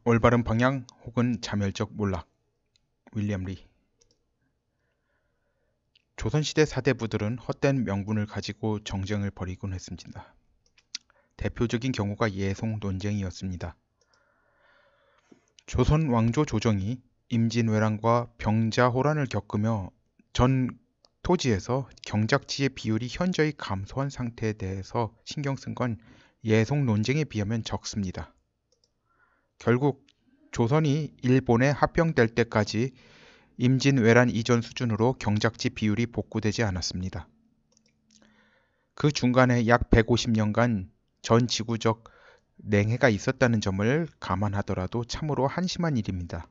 올바른 방향 혹은 자멸적 몰락. 윌리엄 리. 조선시대 사대부들은 헛된 명분을 가지고 정쟁을 벌이곤 했습니다. 대표적인 경우가 예송 논쟁이었습니다. 조선 왕조 조정이 임진왜란과 병자호란을 겪으며 전 토지에서 경작지의 비율이 현저히 감소한 상태에 대해서 신경 쓴 건 예송 논쟁에 비하면 적습니다. 결국 조선이 일본에 합병될 때까지 임진왜란 이전 수준으로 경작지 비율이 복구되지 않았습니다. 그 중간에 약 150년간 전 지구적 냉해가 있었다는 점을 감안하더라도 참으로 한심한 일입니다.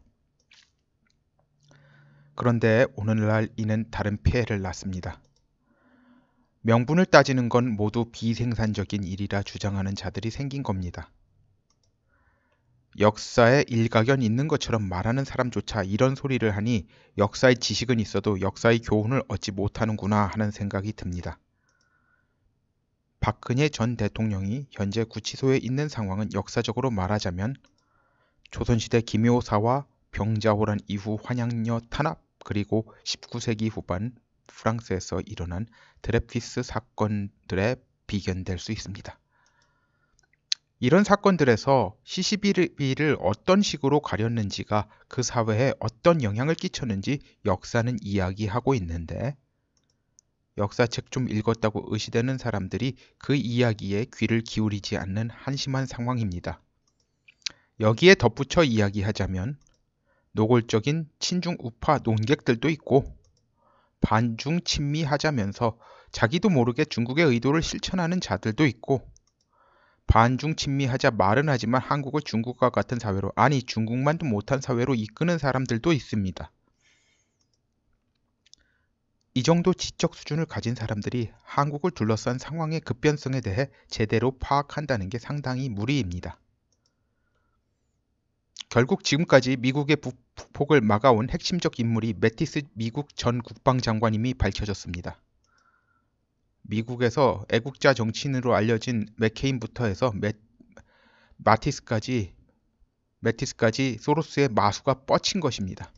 그런데 오늘날 이는 다른 폐해를 낳습니다. 명분을 따지는 건 모두 비생산적인 일이라 주장하는 자들이 생긴 겁니다. 역사에 일가견 있는 것처럼 말하는 사람조차 이런 소리를 하니 역사의 지식은 있어도 역사의 교훈을 얻지 못하는구나 하는 생각이 듭니다. 박근혜 전 대통령이 현재 구치소에 있는 상황은 역사적으로 말하자면 조선시대 기묘사와 병자호란 이후 환양녀 탄압 그리고 19세기 후반 프랑스에서 일어난 드레피스 사건들에 비견될 수 있습니다. 이런 사건들에서 시시비비를 어떤 식으로 가렸는지가 그 사회에 어떤 영향을 끼쳤는지 역사는 이야기하고 있는데 역사책 좀 읽었다고 의시되는 사람들이 그 이야기에 귀를 기울이지 않는 한심한 상황입니다. 여기에 덧붙여 이야기하자면 노골적인 친중 우파 논객들도 있고 반중 친미하자면서 자기도 모르게 중국의 의도를 실천하는 자들도 있고 반중 친미하자 말은 하지만 한국을 중국과 같은 사회로 아니 중국만도 못한 사회로 이끄는 사람들도 있습니다. 이 정도 지적 수준을 가진 사람들이 한국을 둘러싼 상황의 급변성에 대해 제대로 파악한다는 게 상당히 무리입니다. 결국 지금까지 미국의 북폭을 막아온 핵심적 인물이 매티스 미국 전 국방장관임이 밝혀졌습니다. 미국에서 애국자 정치인으로 알려진 맥케인부터 해서 매티스까지 소로스의 마수가 뻗친 것입니다.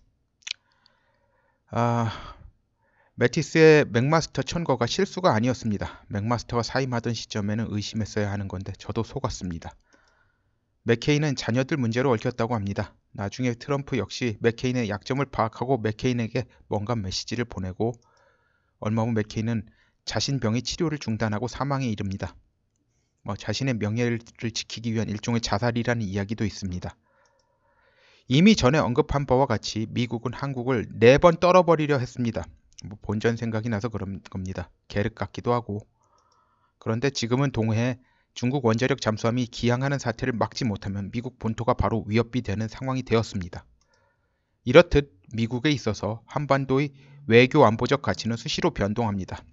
매티스의 맥마스터 천거가 실수가 아니었습니다. 맥마스터가 사임하던 시점에는 의심했어야 하는 건데 저도 속았습니다. 맥케인은 자녀들 문제로 얽혔다고 합니다. 나중에 트럼프 역시 맥케인의 약점을 파악하고 맥케인에게 뭔가 메시지를 보내고 얼마 후 맥케인은 자신 병의 치료를 중단하고 사망에 이릅니다. 자신의 명예를 지키기 위한 일종의 자살이라는 이야기도 있습니다. 이미 전에 언급한 바와 같이 미국은 한국을 4번 떨어버리려 했습니다. 본전 생각이 나서 그런 겁니다. 계륵 같기도 하고. 그런데 지금은 동해에 중국 원자력 잠수함이 기항하는 사태를 막지 못하면 미국 본토가 바로 위협이 되는 상황이 되었습니다. 이렇듯 미국에 있어서 한반도의 외교 안보적 가치는 수시로 변동합니다.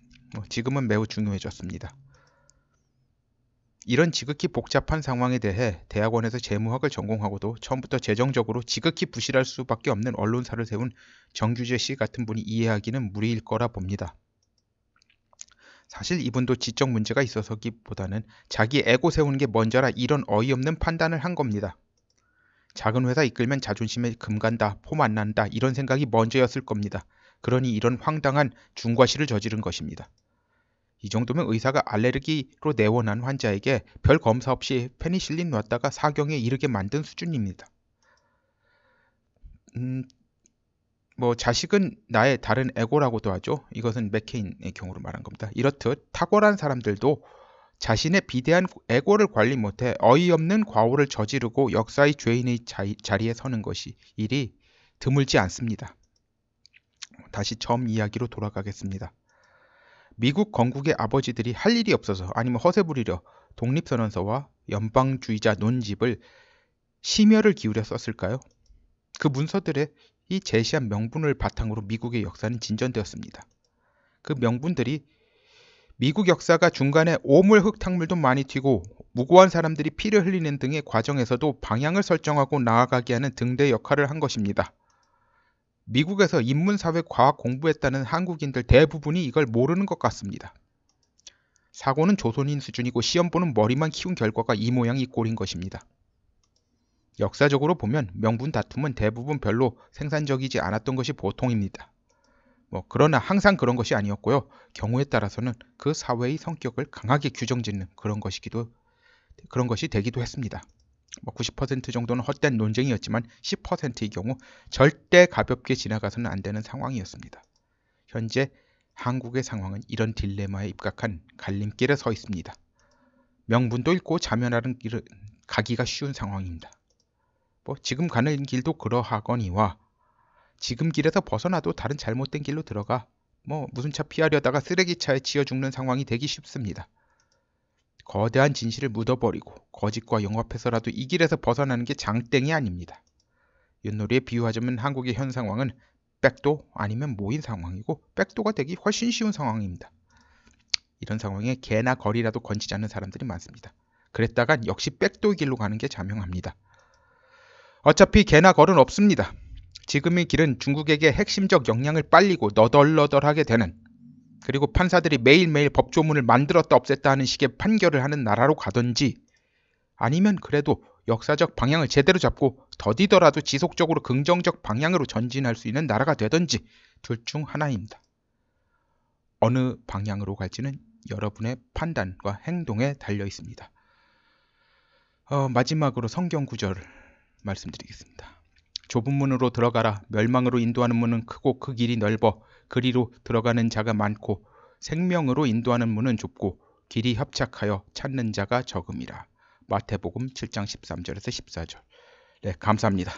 지금은 매우 중요해졌습니다. 이런 지극히 복잡한 상황에 대해 대학원에서 재무학을 전공하고도 처음부터 재정적으로 지극히 부실할 수밖에 없는 언론사를 세운 정규재 씨 같은 분이 이해하기는 무리일 거라 봅니다. 사실 이분도 지적 문제가 있어서기보다는 자기 에고 세우는 게 먼저라 이런 어이없는 판단을 한 겁니다. 작은 회사 이끌면 자존심에 금 간다, 폼 안 난다 이런 생각이 먼저였을 겁니다. 그러니 이런 황당한 중과실을 저지른 것입니다. 이 정도면 의사가 알레르기로 내원한 환자에게 별 검사 없이 페니실린 놨다가 사경에 이르게 만든 수준입니다. 자식은 나의 다른 에고라고도 하죠. 이것은 맥케인의 경우로 말한 겁니다. 이렇듯 탁월한 사람들도 자신의 비대한 에고를 관리 못해 어이없는 과오를 저지르고 역사의 죄인의 자리에 서는 것이 일이 드물지 않습니다. 다시 처음 이야기로 돌아가겠습니다. 미국 건국의 아버지들이 할 일이 없어서 아니면 허세 부리려 독립선언서와 연방주의자 논집을 심혈을 기울여 썼을까요? 그 문서들의 이 제시한 명분을 바탕으로 미국의 역사는 진전되었습니다. 그 명분들이 미국 역사가 중간에 오물 흙탕물도 많이 튀고 무고한 사람들이 피를 흘리는 등의 과정에서도 방향을 설정하고 나아가게 하는 등대 역할을 한 것입니다. 미국에서 인문사회 과학 공부했다는 한국인들 대부분이 이걸 모르는 것 같습니다. 사고는 조선인 수준이고 시험 보는 머리만 키운 결과가 이 모양 이 꼴인 것입니다. 역사적으로 보면 명분 다툼은 대부분 별로 생산적이지 않았던 것이 보통입니다. 그러나 항상 그런 것이 아니었고요. 경우에 따라서는 그 사회의 성격을 강하게 규정짓는 그런 것이 되기도 했습니다. 90% 정도는 헛된 논쟁이었지만 10%의 경우 절대 가볍게 지나가서는 안 되는 상황이었습니다. 현재 한국의 상황은 이런 딜레마에 입각한 갈림길에 서 있습니다. 명분도 잃고 자멸하는 길을 가기가 쉬운 상황입니다. 지금 가는 길도 그러하거니와 지금 길에서 벗어나도 다른 잘못된 길로 들어가 무슨 차 피하려다가 쓰레기차에 치여 죽는 상황이 되기 쉽습니다. 거대한 진실을 묻어버리고 거짓과 영합해서라도 이 길에서 벗어나는 게 장땡이 아닙니다. 윷놀이에 비유하자면 한국의 현 상황은 백도 아니면 모인 상황이고 백도가 되기 훨씬 쉬운 상황입니다. 이런 상황에 개나 거리라도 건지지 않는 사람들이 많습니다. 그랬다간 역시 백도의 길로 가는 게 자명합니다. 어차피 개나 걸은 없습니다. 지금의 길은 중국에게 핵심적 역량을 빨리고 너덜너덜하게 되는, 그리고 판사들이 매일매일 법조문을 만들었다 없앴다 하는 식의 판결을 하는 나라로 가든지, 아니면 그래도 역사적 방향을 제대로 잡고 더디더라도 지속적으로 긍정적 방향으로 전진할 수 있는 나라가 되든지 둘 중 하나입니다. 어느 방향으로 갈지는 여러분의 판단과 행동에 달려 있습니다. 마지막으로 성경 구절을 말씀드리겠습니다. 좁은 문으로 들어가라. 멸망으로 인도하는 문은 크고 그 길이 넓어 그리로 들어가는 자가 많고 생명으로 인도하는 문은 좁고 길이 협착하여 찾는 자가 적음이라. 마태복음 7장 13절에서 14절. 네, 감사합니다.